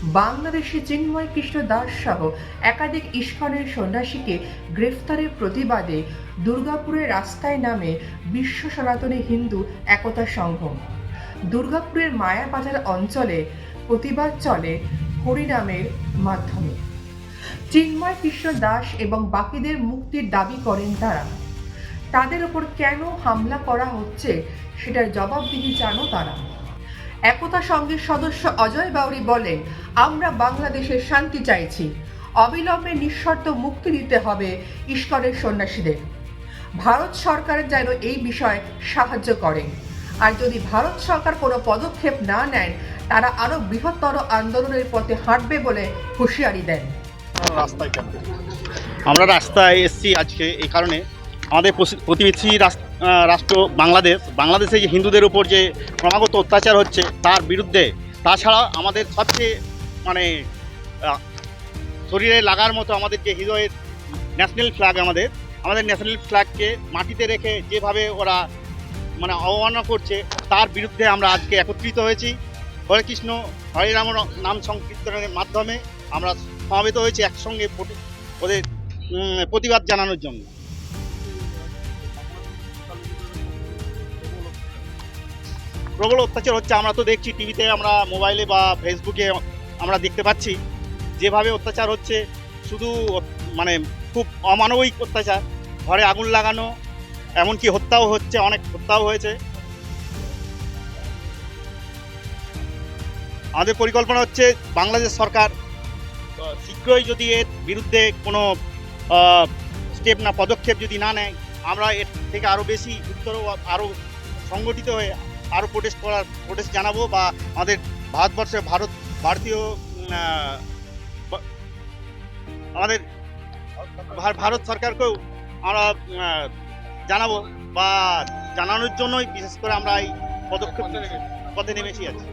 বাংলাদেশে চিন্ময় কৃষ্ণ দাস সহ একাধিক ইস্কনের সন্ন্যাসীকে গ্রেফতারের প্রতিবাদে দুর্গাপুরের রাস্তায় নামে বিশ্ব সনাতনী হিন্দু একতা সংঘ। দুর্গাপুরের মায়াবাজার অঞ্চলে প্রতিবাদ চলে হরিনামের মাধ্যমে। চিন্ময় কৃষ্ণ দাস এবং বাকিদের মুক্তির দাবি করেন তারা। তাদের ওপর কেন হামলা করা হচ্ছে সেটার জবাবদিহি চান তারা। একতা সংঘের সদস্য অজয় বাউরি বলেন, আমরা বাংলাদেশের শান্তি চাইছি, অবিলম্বে নিঃশর্ত মুক্তি দিতে হবে ইস্কনের সন্ন্যাসীদের। ভারত সরকার যেন এই বিষয়ে সাহায্য করেন, আর যদি ভারত সরকার কোনো পদক্ষেপ না নেন তারা আরো বৃহত্তর আন্দোলনের পথে হাঁটবে বলে হুঁশিয়ারি দেন। আমরা রাস্তায় এসেছি আজকে এই কারণে, আমাদের প্রতিবেশী রাষ্ট্র বাংলাদেশে যে হিন্দুদের উপর যে ক্রমাগত অত্যাচার হচ্ছে তার বিরুদ্ধে, তাছাড়া আমাদের সবচেয়ে শরীরে লাগার মতো আমাদের যে হৃদয়ের ন্যাশনাল ফ্ল্যাগ, আমাদের ন্যাশনাল ফ্ল্যাগকে মাটিতে রেখে যেভাবে ওরা অবমাননা করছে তার বিরুদ্ধে আমরা আজকে একত্রিত হয়েছি। হরে কৃষ্ণ হরে রাম নাম সংকীর্তনের মাধ্যমে আমরা সমবেত হয়েছি একসঙ্গে ওদের প্রতিবাদ জানানোর জন্য। প্রবল অত্যাচার হচ্ছে, আমরা তো দেখছি টিভিতে, আমরা মোবাইলে বা ফেসবুকে আমরা দেখতে পাচ্ছি যেভাবে অত্যাচার হচ্ছে। শুধু খুব অমানবিক অত্যাচার, ঘরে আগুন লাগানো, এমনকি হত্যাও হচ্ছে, অনেক হত্যাও হয়েছে। আমাদের পরিকল্পনা হচ্ছে বাংলাদেশ সরকার শীঘ্রই যদি এর বিরুদ্ধে কোনো পদক্ষেপ যদি না নেয়, আমরা এর থেকে আরও বেশি উত্তর আরও সংগঠিত হয়ে আরও প্রোটেস্ট জানাবো, বা আমাদের ভারতবর্ষে আমাদের ভারত সরকারকেও আমরা জানাবো, বা জানানোর জন্যই বিশেষ করে আমরা এই পদক্ষেপ পথে নেমেছি আছি।